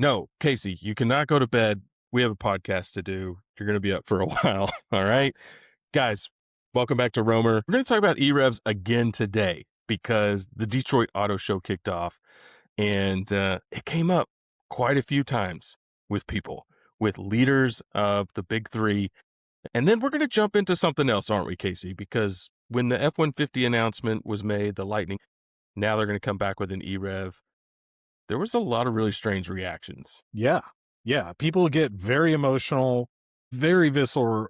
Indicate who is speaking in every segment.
Speaker 1: No, Casey, you cannot go to bed. We have a podcast to do. You're going to be up for a while. All right. Guys, welcome back to Roamer. We're going to talk about E-Revs again today because the Detroit Auto Show kicked off and it came up quite a few times with people, with leaders of the big three. And then we're going to jump into something else, aren't we, Casey? Because when the F-150 announcement was made, the Lightning, now they're going to come back with an E-Rev. There was a lot of really strange reactions.
Speaker 2: Yeah. People get very emotional, very visceral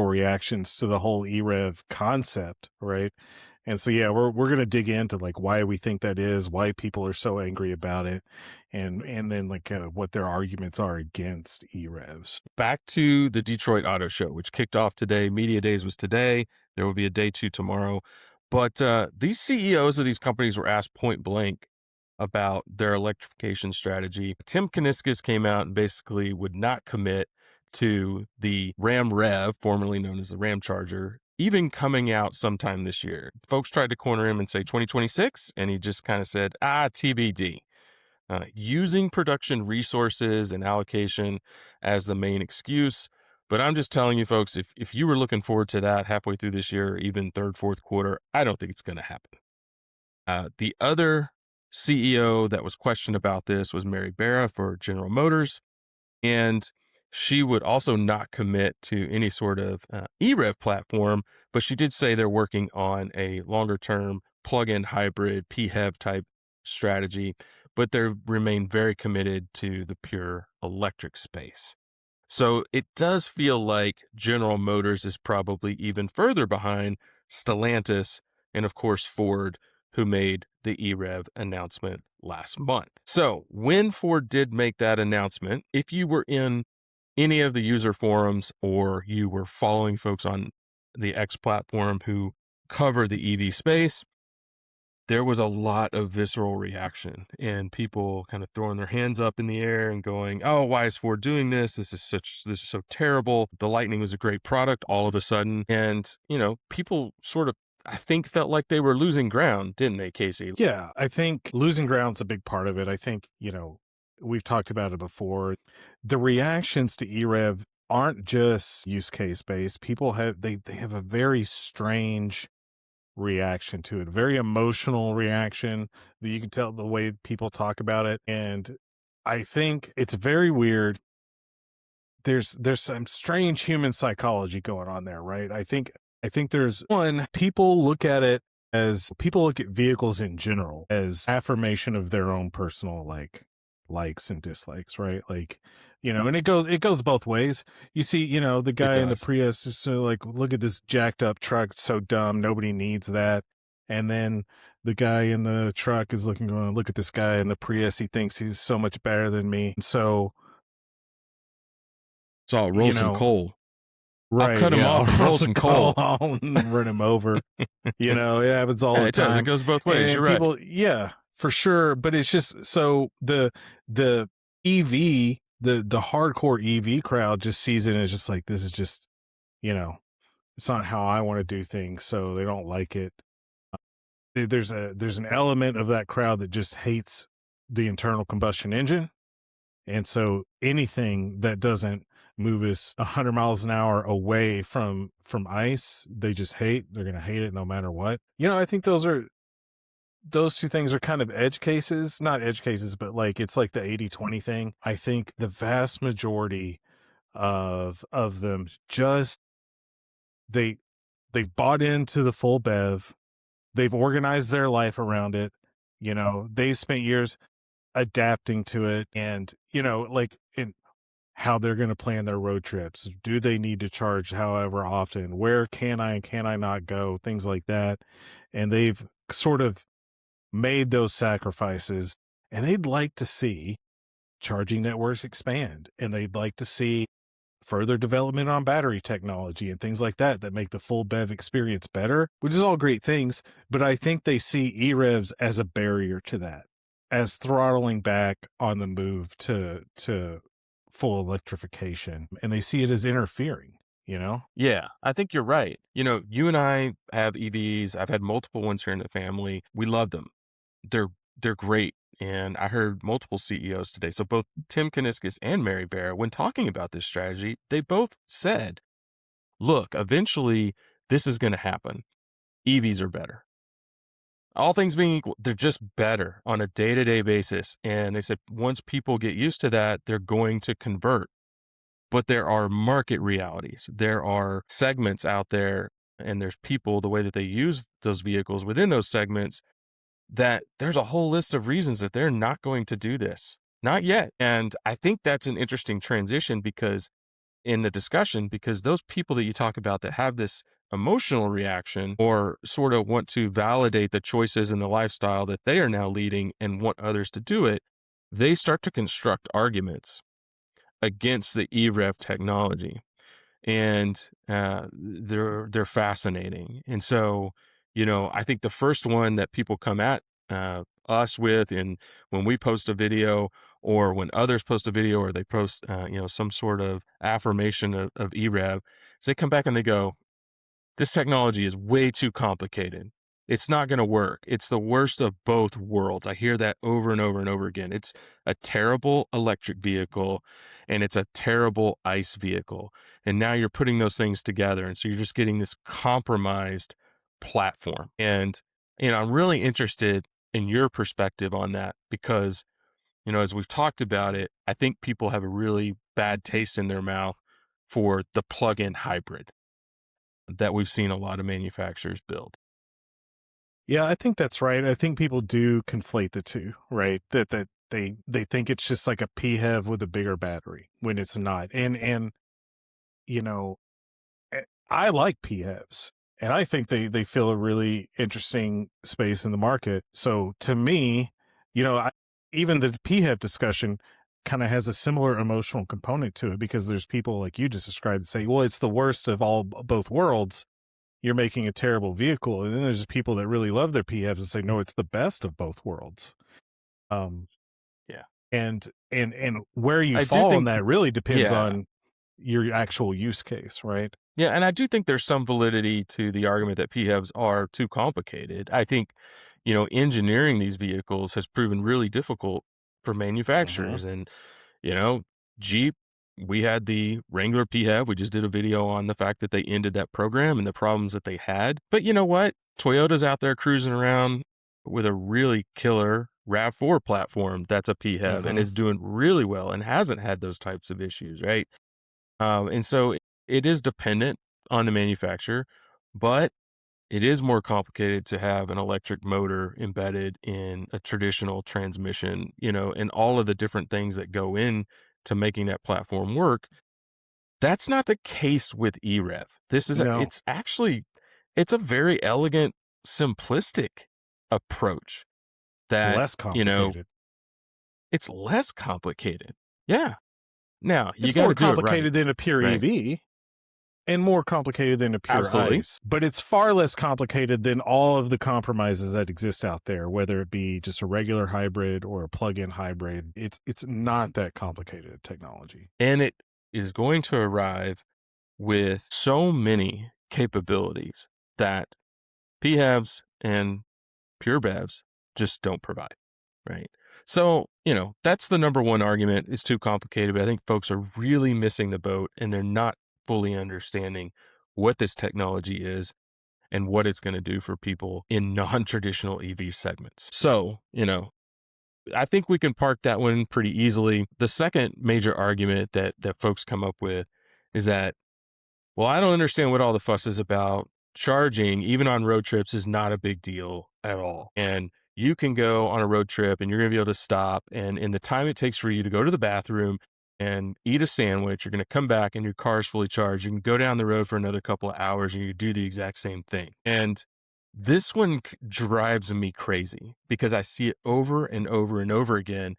Speaker 2: reactions to the whole E-Rev concept, right? And so, yeah, we're going to dig into like why we think that is, why people are so angry about it, and then like what their arguments are against E-Revs.
Speaker 1: Back to the Detroit Auto Show, which kicked off today. Media Days was today. There will be a day 2 tomorrow. But these CEOs of these companies were asked point blank about their electrification strategy. Tim Kuniskis came out and basically would not commit to the Ram Rev, formerly known as the Ram Charger, even coming out sometime this year. Folks tried to corner him and say 2026, and he just kind of said, TBD. Using production resources and allocation as the main excuse. But I'm just telling you, folks, if you were looking forward to that halfway through this year, or even third, fourth quarter, I don't think it's going to happen. The other CEO that was questioned about this was Mary Barra for General Motors, and she would also not commit to any sort of E-Rev platform, but she did say they're working on a longer-term plug-in hybrid PHEV type strategy, but they remain very committed to the pure electric space. So it does feel like General Motors is probably even further behind Stellantis and, of course, Ford, who made the E-Rev announcement last month. So when Ford did make that announcement, if you were in any of the user forums or you were following folks on the X platform who cover the EV space, there was a lot of visceral reaction and people kind of throwing their hands up in the air and going, oh, why is Ford doing this? This is so terrible. The Lightning was a great product all of a sudden. And, people sort of, I think, felt like they were losing ground, didn't they, Casey?
Speaker 2: Yeah, I think losing ground's a big part of it. I think, we've talked about it before. The reactions to E-Rev aren't just use case based. People have, they have a very strange reaction to it, very emotional reaction that you can tell the way people talk about it. And I think it's very weird. There's some strange human psychology going on there, right? I think there's people look at vehicles in general as affirmation of their own personal likes and dislikes, right? Like, and it goes both ways. You see, the guy in the Prius is so like, look at this jacked up truck, it's so dumb, nobody needs that. And then the guy in the truck is going, look at this guy in the Prius, he thinks he's so much better than me. And so
Speaker 1: it's all roll some coal.
Speaker 2: Right,
Speaker 1: I'll cut him off and roll some coal.
Speaker 2: I'll run him over. It happens all the time.
Speaker 1: It goes both ways. You're right.
Speaker 2: Yeah, for sure. But it's just so the EV, the hardcore EV crowd just sees it as just like, this is just, it's not how I want to do things. So they don't like it. There's an element of that crowd that just hates the internal combustion engine. And so anything that doesn't move us 100 miles an hour away from ICE, they just hate. They're going to hate it no matter what. I think those two things are kind of edge cases, not edge cases, but like, it's like the 80-20 thing. I think the vast majority of them just, they've bought into the full BEV. They've organized their life around it. They've spent years adapting to it, and in how they're going to plan their road trips. Do they need to charge however often? Where can I and can I not go? Things like that. And they've sort of made those sacrifices, and they'd like to see charging networks expand, and they'd like to see further development on battery technology and things like that make the full BEV experience better, which is all great things. But I think they see E-Revs as a barrier to that, as throttling back on the move to full electrification, and they see it as interfering.
Speaker 1: Yeah, I think you're right. You and I have EVs. I've had multiple ones here in the family. We love them. They're great. And I heard multiple CEOs today. So both Tim Kuniskis and Mary Barra, when talking about this strategy, they both said, look, eventually this is going to happen. EVs are better. All things being equal, they're just better on a day-to-day basis. And they said once people get used to that, they're going to convert. But there are market realities. There are segments out there, and there's people, the way that they use those vehicles within those segments, that there's a whole list of reasons that they're not going to do this. Not yet. And I think that's an interesting transition because in the discussion, because those people that you talk about that have this emotional reaction or sort of want to validate the choices and the lifestyle that they are now leading and want others to do it, they start to construct arguments against the EREV technology. And they're fascinating. And so, I think the first one that people come at us with, and when we post a video or when others post a video or they post, some sort of affirmation of EREV, is they come back and they go, this technology is way too complicated. It's not going to work. It's the worst of both worlds. I hear that over and over and over again. It's a terrible electric vehicle and it's a terrible ICE vehicle. And now you're putting those things together. And so you're just getting this compromised platform. And, I'm really interested in your perspective on that because, as we've talked about it, I think people have a really bad taste in their mouth for the plug-in hybrid that we've seen a lot of manufacturers build.
Speaker 2: Yeah, I think that's right. I think people do conflate the two, right? That they think it's just like a PHEV with a bigger battery when it's not. And you know, I like PHEVs, and I think they fill a really interesting space in the market. So to me, even the PHEV discussion kind of has a similar emotional component to it because there's people like you just described that say, well, it's the worst of both worlds. You're making a terrible vehicle. And then there's people that really love their PHEVs and say, no, it's the best of both worlds.
Speaker 1: Yeah.
Speaker 2: And where you
Speaker 1: I do
Speaker 2: fall on
Speaker 1: think,
Speaker 2: that really depends
Speaker 1: yeah.
Speaker 2: on your actual use case, right?
Speaker 1: Yeah, and I do think there's some validity to the argument that PHEVs are too complicated. I think, engineering these vehicles has proven really difficult for
Speaker 2: Mm-hmm.
Speaker 1: manufacturers. And, you know, Jeep, we had the Wrangler PHEV. We just did a video on the fact that they ended that program and the problems that they had. But you know what? Toyota's out there cruising around with a really killer RAV4 platform that's a PHEV and
Speaker 2: Mm-hmm.
Speaker 1: is doing really well and hasn't had those types of issues, right? And so it is dependent on the manufacturer, but it is more complicated to have an electric motor embedded in a traditional transmission, and all of the different things that go in to making that platform work. That's not the case with EREV.
Speaker 2: No,
Speaker 1: It's a very elegant, simplistic approach that,
Speaker 2: less complicated.
Speaker 1: it's less complicated. Yeah. Now you
Speaker 2: It's
Speaker 1: got
Speaker 2: more
Speaker 1: to do it right,
Speaker 2: complicated than a pure
Speaker 1: right?
Speaker 2: EV and more complicated than a pure
Speaker 1: Absolutely.
Speaker 2: ICE, but it's far less complicated than all of the compromises that exist out there, whether it be just a regular hybrid or a plug-in hybrid. It's not that complicated technology.
Speaker 1: And it is going to arrive with so many capabilities that PHEVs and pure BEVs just don't provide, right? So, that's the number one argument. Is too complicated, but I think folks are really missing the boat and they're not fully understanding what this technology is and what it's going to do for people in non-traditional EV segments. So, I think we can park that one pretty easily. The second major argument that folks come up with is that, well, I don't understand what all the fuss is about. Charging, even on road trips, is not a big deal at all. And you can go on a road trip and you're going to be able to stop. And in the time it takes for you to go to the bathroom and eat a sandwich, you're going to come back and your car is fully charged. You can go down the road for another couple of hours and you do the exact same thing. And this one drives me crazy because I see it over and over and over again.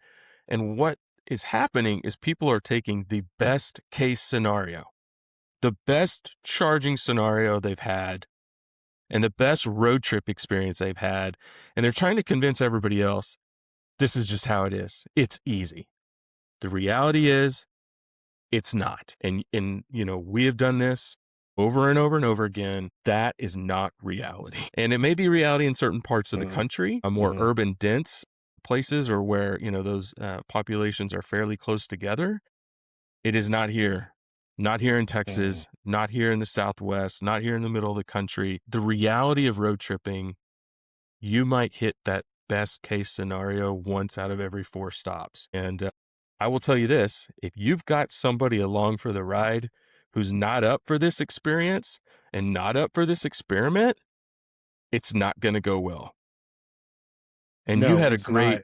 Speaker 1: And what is happening is people are taking the best case scenario, the best charging scenario they've had, and the best road trip experience they've had, and they're trying to convince everybody else this is just how it is. It's easy. The reality is it's not. And we have done this over and over and over again. That is not reality. And it may be reality in certain parts of the country, a more
Speaker 2: Mm-hmm.
Speaker 1: urban dense places or where, those populations are fairly close together. It is not here. Not here in
Speaker 2: Mm.
Speaker 1: Texas, not here in the Southwest, not here in the middle of the country. The reality of road tripping, you might hit that best case scenario once out of every 4 stops. And I will tell you this, if you've got somebody along for the ride who's not up for this experience and not up for this experiment, it's not going to go well. And you
Speaker 2: No,
Speaker 1: had a
Speaker 2: it's not.
Speaker 1: great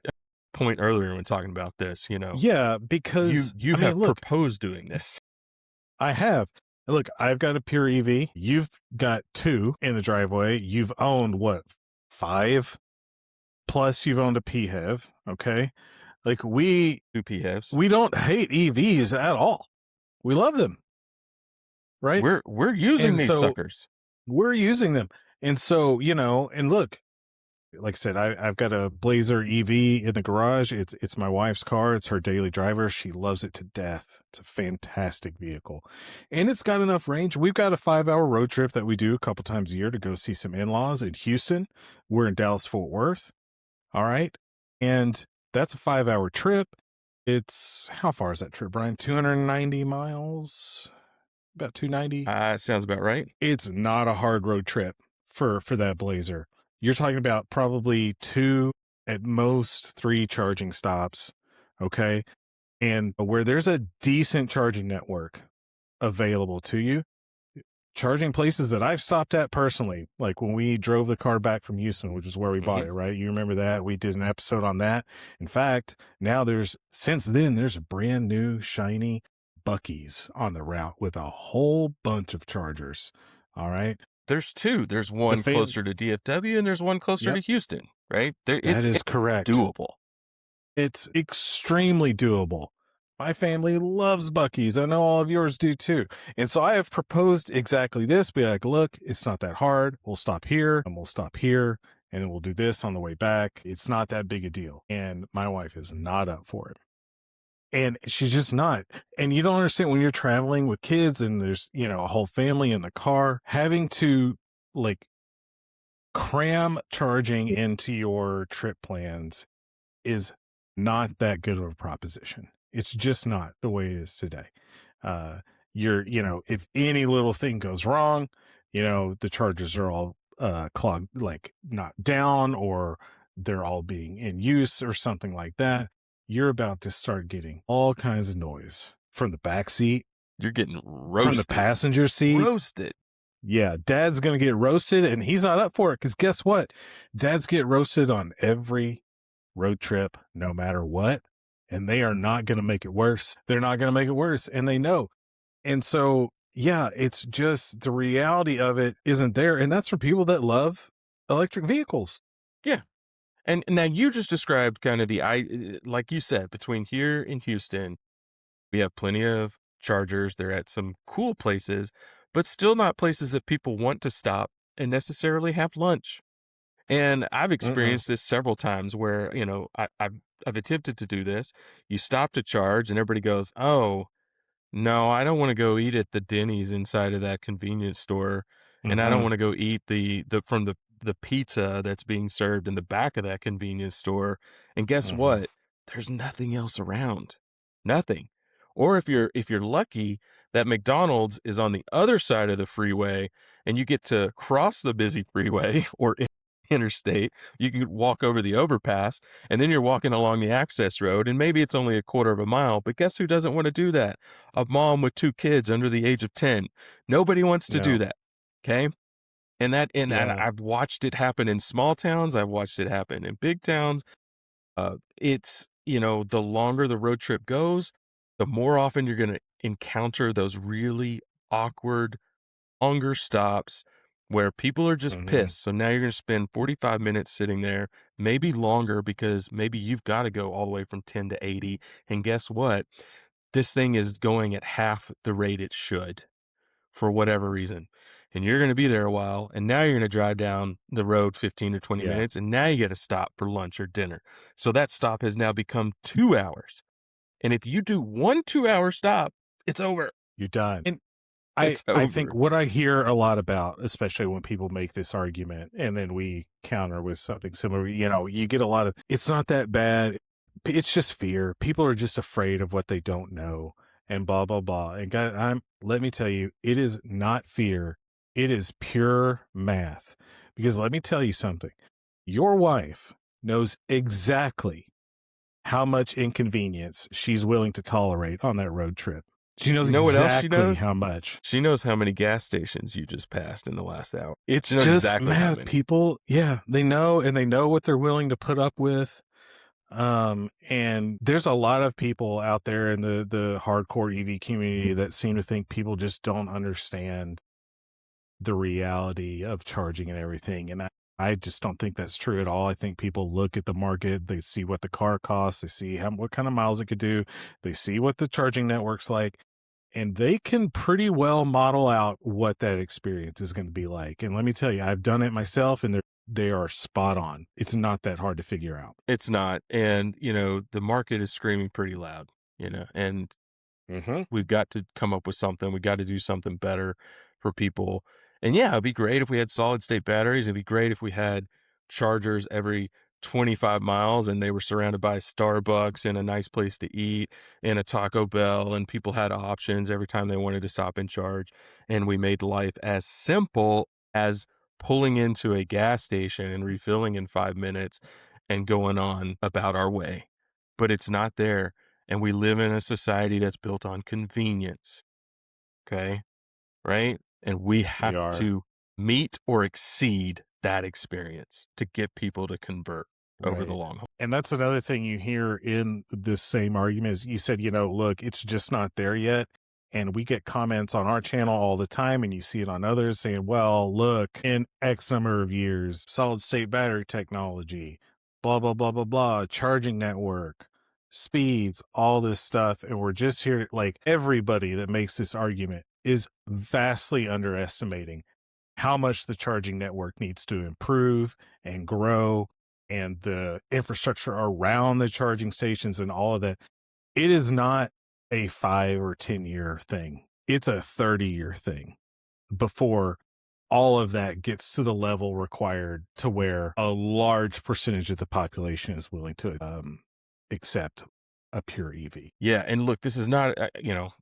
Speaker 1: point earlier when talking about this,
Speaker 2: Yeah, because
Speaker 1: you
Speaker 2: I mean,
Speaker 1: have
Speaker 2: look,
Speaker 1: proposed doing this.
Speaker 2: I have. Look, I've got a pure EV. You've got 2 in the driveway. You've owned what, 5? Plus you've owned a PHEV, okay? Like
Speaker 1: 2 PHEVs.
Speaker 2: we don't hate EVs at all. We love them, right?
Speaker 1: We're using
Speaker 2: And
Speaker 1: these
Speaker 2: so
Speaker 1: suckers.
Speaker 2: we're using them. And so, and look, like I said, I've got a Blazer EV in the garage. It's my wife's car. It's her daily driver. She loves it to death. It's a fantastic vehicle. And it's got enough range. We've got a 5-hour road trip that we do a couple times a year to go see some in-laws in Houston. We're in Dallas, Fort Worth. All right. And that's a 5-hour trip. It's, how far is that trip, Brian? 290 miles? About 290?
Speaker 1: Sounds about right.
Speaker 2: It's not a hard road trip for that Blazer. You're talking about probably 2, at most 3 charging stops. Okay. And where there's a decent charging network available to you, charging places that I've stopped at personally, like when we drove the car back from Houston, which is where we bought it, right? You remember that? We did an episode on that. In fact, now since then, there's a brand new shiny Buc-ee's on the route with a whole bunch of chargers. All right.
Speaker 1: There's 2. There's one closer to DFW and there's one closer to Houston, right?
Speaker 2: That is correct.
Speaker 1: Doable.
Speaker 2: It's extremely doable. My family loves Buc-ee's. I know all of yours do too. And so I have proposed exactly this. Be like, look, it's not that hard. We'll stop here and we'll stop here. And then we'll do this on the way back. It's not that big a deal. And my wife is not up for it. And she's just not. And you don't understand when you're traveling with kids and there's, a whole family in the car, having to like cram charging into your trip plans is not that good of a proposition. It's just not the way it is today. If any little thing goes wrong, the chargers are all clogged, like not down, or they're all being in use or something like that. You're about to start getting all kinds of noise from the back seat.
Speaker 1: You're getting roasted.
Speaker 2: From the passenger seat.
Speaker 1: Roasted.
Speaker 2: Yeah, Dad's going to get roasted, and he's not up for it because guess what? Dads get roasted on every road trip, no matter what, and they are not going to make it worse. They're not going to make it worse, and they know. And so, yeah, it's just the reality of it isn't there, and that's for people that love electric vehicles.
Speaker 1: Yeah. And now you just described kind of like you said, between here and Houston, we have plenty of chargers. They're at some cool places, but still not places that people want to stop and necessarily have lunch. And I've experienced this several times where, I've attempted to do this. You stop to charge and everybody goes, oh, no, I don't want to go eat at the Denny's inside of that convenience store. And I don't want to go eat from the pizza that's being served in the back of that convenience store. And guess what? There's nothing else around. Nothing. Or if you're lucky, that McDonald's is on the other side of the freeway and you get to cross the busy freeway or interstate. You can walk over the overpass and then you're walking along the access road and maybe it's only a quarter of a mile, but guess who doesn't want to do that? A mom with 2 kids under the age of 10. Nobody wants to do that. Okay. And I've watched it happen in small towns. I've watched it happen in big towns. It's, the longer the road trip goes, the more often you're going to encounter those really awkward, longer stops where people are just pissed. So now you're going to spend 45 minutes sitting there, maybe longer, because maybe you've got to go all the way from 10 to 80. And guess what? This thing is going at half the rate it should for whatever reason. And you're going to be there a while. And now you're going to drive down the road 15 or 20 minutes. And now you get to stop for lunch or dinner. So that stop has now become 2 hours. And if you do one 2-hour stop, it's over.
Speaker 2: You're done. I
Speaker 1: It's
Speaker 2: I think
Speaker 1: over.
Speaker 2: what I hear a lot about, especially when people make this argument and then we counter with something similar, you get a lot of, it's not that bad. It's just fear. People are just afraid of what they don't know and blah, blah, blah. And guys, let me tell you, it is not fear. It is pure math. Because let me tell you something. Your wife knows exactly how much inconvenience she's willing to tolerate on that road trip. She knows
Speaker 1: You know what else she
Speaker 2: exactly
Speaker 1: knows?
Speaker 2: how much.
Speaker 1: She knows how many gas stations you just passed in the last hour. She
Speaker 2: It's
Speaker 1: knows
Speaker 2: just
Speaker 1: exactly how
Speaker 2: math,
Speaker 1: many.
Speaker 2: people. Yeah, they know, and they know what they're willing to put up with. And there's a lot of people out there in the hardcore EV community that seem to think people just don't understand the reality of charging and everything. And I just don't think that's true at all. I think people look at the market, they see what the car costs, they see what kind of miles it could do, they see what the charging network's like, and they can pretty well model out what that experience is going to be like. And let me tell you, I've done it myself, and they are spot on. It's not that hard to figure out.
Speaker 1: It's not. And, the market is screaming pretty loud, and
Speaker 2: Mm-hmm.
Speaker 1: we've got to come up with something. We got to do something better for people. And yeah, it'd be great if we had solid state batteries. It'd be great if we had chargers every 25 miles and they were surrounded by Starbucks and a nice place to eat and a Taco Bell, and people had options every time they wanted to stop and charge. And we made life as simple as pulling into a gas station and refilling in 5 minutes and going on about our way. But it's not there. And we live in a society that's built on convenience. Okay. Right. And we
Speaker 2: We
Speaker 1: have
Speaker 2: are.
Speaker 1: to meet or exceed that experience to get people to convert over the
Speaker 2: Right.
Speaker 1: long haul.
Speaker 2: And that's another thing you hear in this same argument is you said, look, it's just not there yet. And we get comments on our channel all the time, and you see it on others saying, well, look, in X number of years, solid state battery technology, blah, blah, blah, blah, blah, charging network, speeds, all this stuff. And we're just here to, like, everybody that makes this argument is vastly underestimating how much the charging network needs to improve and grow, and the infrastructure around the charging stations and all of that. It is not a 5 or 10-year thing. It's a 30-year thing before all of that gets to the level required to where a large percentage of the population is willing to accept a pure EV.
Speaker 1: Yeah. And look, this is not,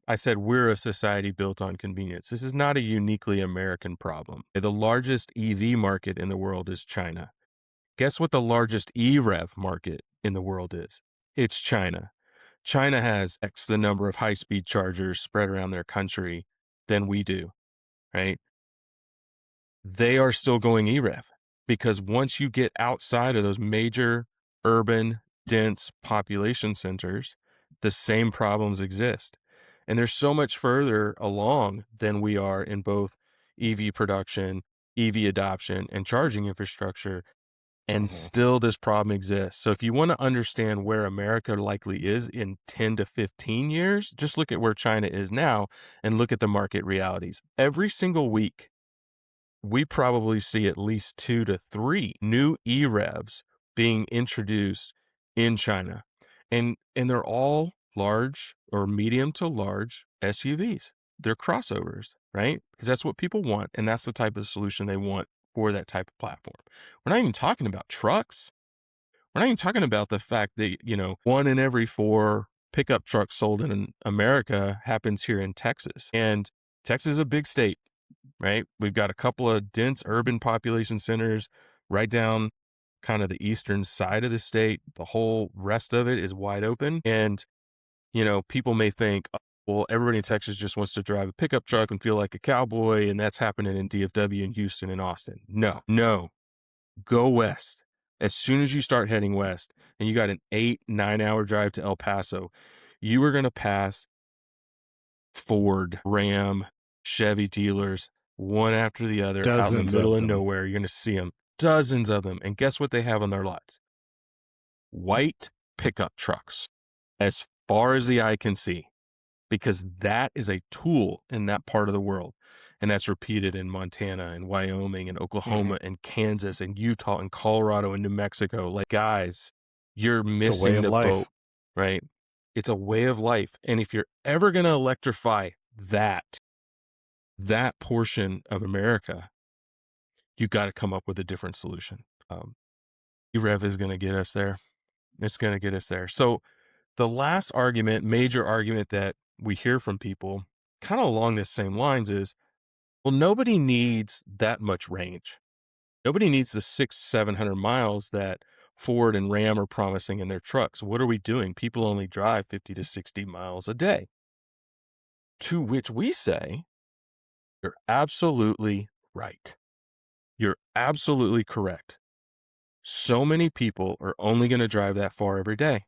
Speaker 1: I said we're a society built on convenience. This is not a uniquely American problem. The largest EV market in the world is China. Guess what the largest E-Rev market in the world is? It's China. China has X the number of high-speed chargers spread around their country than we do, right? They are still going E-Rev because once you get outside of those major urban, dense population centers, the same problems exist. And they're so much further along than we are in both EV production, EV adoption, and charging infrastructure. And still this problem exists. So if you want to understand where America likely is in 10 to 15 years, just look at where China is now and look at the market realities. Every single week, we probably see at least 2 to 3 new E-Revs being introduced in China. And they're all large or medium to large SUVs. They're crossovers, right? Because that's what people want, and that's the type of solution they want for that type of platform. We're not even talking about trucks. We're not even talking about the fact that, 1 in every 4 pickup trucks sold in America happens here in Texas. And Texas is a big state, right? We've got a couple of dense urban population centers right down kind of the eastern side of the state. The whole rest of it is wide open. And, people may think, "Oh, well, everybody in Texas just wants to drive a pickup truck and feel like a cowboy, and that's happening in DFW and Houston and Austin." No, go west. As soon as you start heading west and you got an 8-9 hour drive to El Paso, you are going to pass Ford, Ram, Chevy dealers, one after the other, out in the
Speaker 2: Dozens
Speaker 1: middle
Speaker 2: of
Speaker 1: of
Speaker 2: them.
Speaker 1: nowhere. You're going to see them, dozens of them. And guess what they have on their lots? White pickup trucks, as far as the eye can see, because that is a tool in that part of the world. And that's repeated in Montana and Wyoming and Oklahoma and Kansas and Utah and Colorado and New Mexico. Like, guys, you're
Speaker 2: It's a way
Speaker 1: missing
Speaker 2: of
Speaker 1: the
Speaker 2: life.
Speaker 1: boat, right? It's a way of life. And if you're ever going to electrify that, that portion of America, you got to come up with a different solution. E-Rev is going to get us there. It's going to get us there. So the last argument, major argument that we hear from people kind of along the same lines is, well, nobody needs that much range. Nobody needs the 700 miles that Ford and Ram are promising in their trucks. What are we doing? People only drive 50 to 60 miles a day. To which we say, you're absolutely right. You're absolutely correct. So many people are only going to drive that far every day.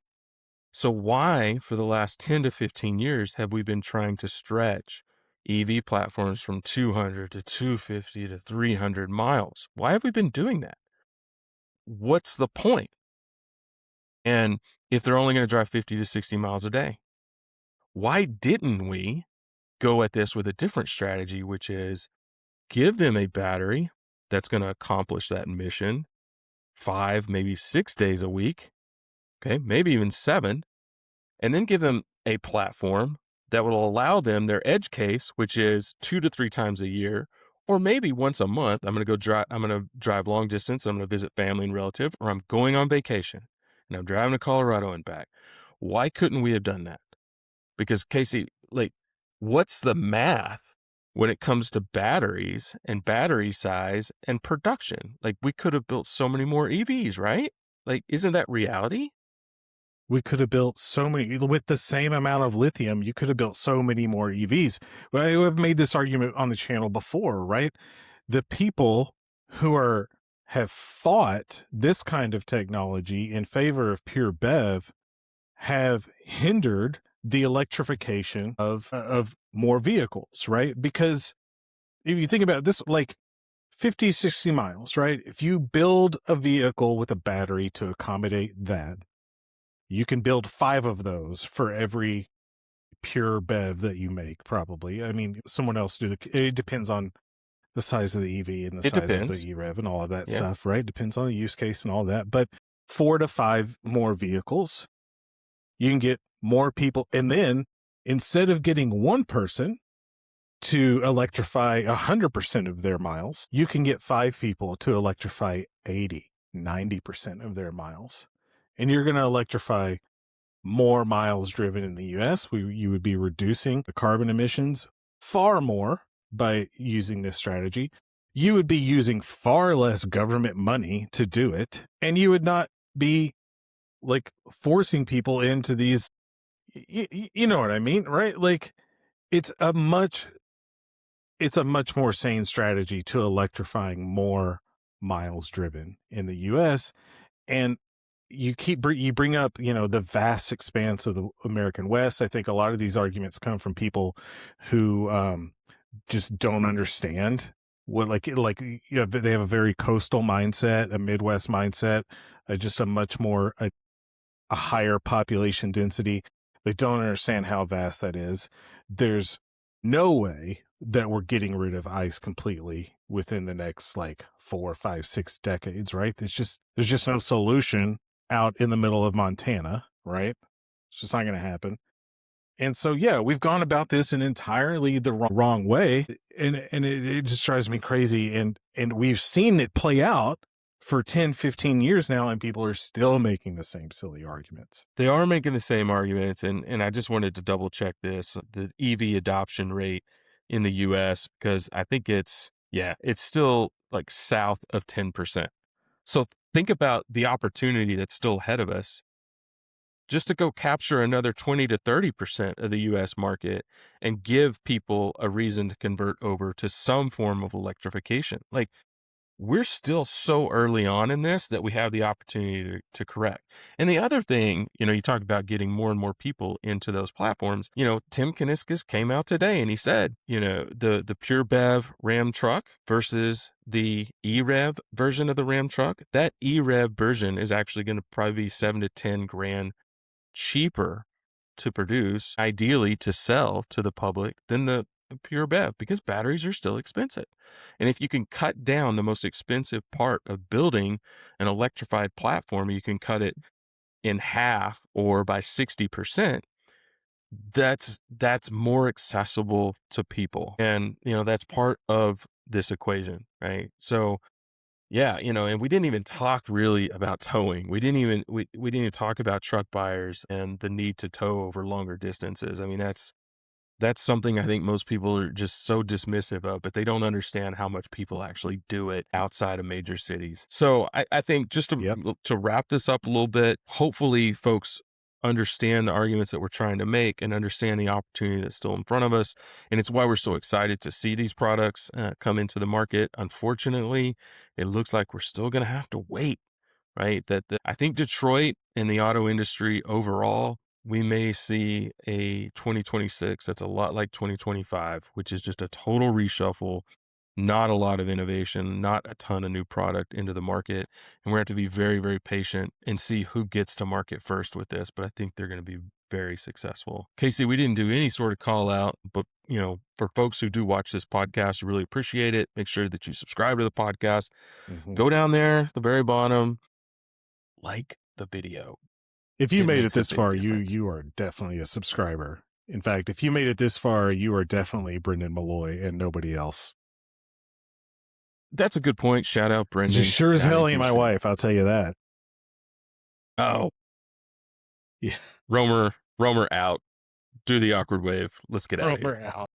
Speaker 1: So why, for the last 10 to 15 years, have we been trying to stretch EV platforms from 200 to 250 to 300 miles? Why have we been doing that? What's the point? And if they're only going to drive 50 to 60 miles a day, why didn't we go at this with a different strategy, which is give them a battery that's going to accomplish that mission 5, maybe 6 days a week, okay, maybe even 7, and then give them a platform that will allow them their edge case, which is 2 to 3 times a year, or maybe once a month. I'm going to drive long distance. I'm going to visit family and relative, or I'm going on vacation and I'm driving to Colorado and back. Why couldn't we have done that? Because Casey, like, what's the math when it comes to batteries and battery size and production? Like, we could have built so many more EVs, right? Like, isn't that reality?
Speaker 2: We could have built so many with the same amount of lithium. You could have built so many more EVs. Well, I've made this argument on the channel before, right? The people who have fought this kind of technology in favor of pure BEV have hindered the electrification of more vehicles, right? Because if you think about this, like 50, 60 miles, right? If you build a vehicle with a battery to accommodate that, you can build 5 of those for every pure BEV that you make, probably. I mean, someone else it depends on the size of the EV and the
Speaker 1: It
Speaker 2: size of
Speaker 1: depends.
Speaker 2: the E-Rev and all of that
Speaker 1: Yeah.
Speaker 2: stuff, right? Depends on the use case and all that. But 4 to 5 more vehicles, you can get more people. And then instead of getting one person to electrify 100% of their miles, you can get 5 people to electrify 80, 90% of their miles. And you're going to electrify more miles driven in the US. You would be reducing the carbon emissions far more by using this strategy. You would be using far less government money to do it, and you would not be like forcing people into these, you know what I mean, right? Like it's a much more sane strategy to electrifying more miles driven in the US. And you bring up, the vast expanse of the American West. I think a lot of these arguments come from people who just don't understand what they have a very coastal mindset, a Midwest mindset, just a much more a higher population density. They don't understand how vast that is. There's no way that we're getting rid of ice completely within the next 4, 5, 6 decades, right? There's just no solution out in the middle of Montana, right? It's just not going to happen. And so, yeah, we've gone about this in entirely the wrong way. And it just drives me crazy. And we've seen it play out for 10, 15 years now, and people are still making the same silly arguments.
Speaker 1: They are making the same arguments, and I just wanted to double check this, the EV adoption rate in the US, because I think it's still like south of 10%. So think about the opportunity that's still ahead of us just to go capture another 20 to 30% of the US market and give people a reason to convert over to some form of electrification. Like, we're still so early on in this that we have the opportunity to correct. And the other thing, you talk about getting more and more people into those platforms. Tim Kuniskis came out today and he said, the pure BEV Ram truck versus the E-Rev version of the Ram truck, that E-Rev version is actually going to probably be 7 to 10 grand cheaper to produce, ideally to sell to the public, than the pure BEV, because batteries are still expensive. And if you can cut down the most expensive part of building an electrified platform, you can cut it in half or by 60%, that's more accessible to people. And, that's part of this equation, right? So, yeah, and we didn't even talk really about towing. We didn't even talk about truck buyers and the need to tow over longer distances. I mean, that's something I think most people are just so dismissive of, but they don't understand how much people actually do it outside of major cities. So I think just
Speaker 2: Yep.
Speaker 1: to wrap this up a little bit, hopefully folks understand the arguments that we're trying to make and understand the opportunity that's still in front of us. And it's why we're so excited to see these products come into the market. Unfortunately, it looks like we're still going to have to wait, right? I think Detroit and the auto industry overall, we may see a 2026 that's a lot like 2025, which is just a total reshuffle, not a lot of innovation, not a ton of new product into the market. And we're going to have to be very, very patient and see who gets to market first with this. But I think they're going to be very successful. Casey, we didn't do any sort of call out, but for folks who do watch this podcast, really appreciate it. Make sure that you subscribe to the podcast.
Speaker 2: Mm-hmm.
Speaker 1: Go down there at the very bottom, like the video.
Speaker 2: If you
Speaker 1: It
Speaker 2: made it
Speaker 1: makes a
Speaker 2: this
Speaker 1: big
Speaker 2: far,
Speaker 1: difference.
Speaker 2: you are definitely a subscriber. In fact, if you made it this far, you are definitely Brendan Malloy and nobody else.
Speaker 1: That's a good point. Shout out
Speaker 2: You
Speaker 1: Brendan
Speaker 2: sure as
Speaker 1: down in
Speaker 2: hell ain't my
Speaker 1: Houston.
Speaker 2: wife, I'll tell you that.
Speaker 1: Oh,
Speaker 2: Yeah.
Speaker 1: Romer out. Do the awkward wave. Let's get out of here.
Speaker 2: Over out.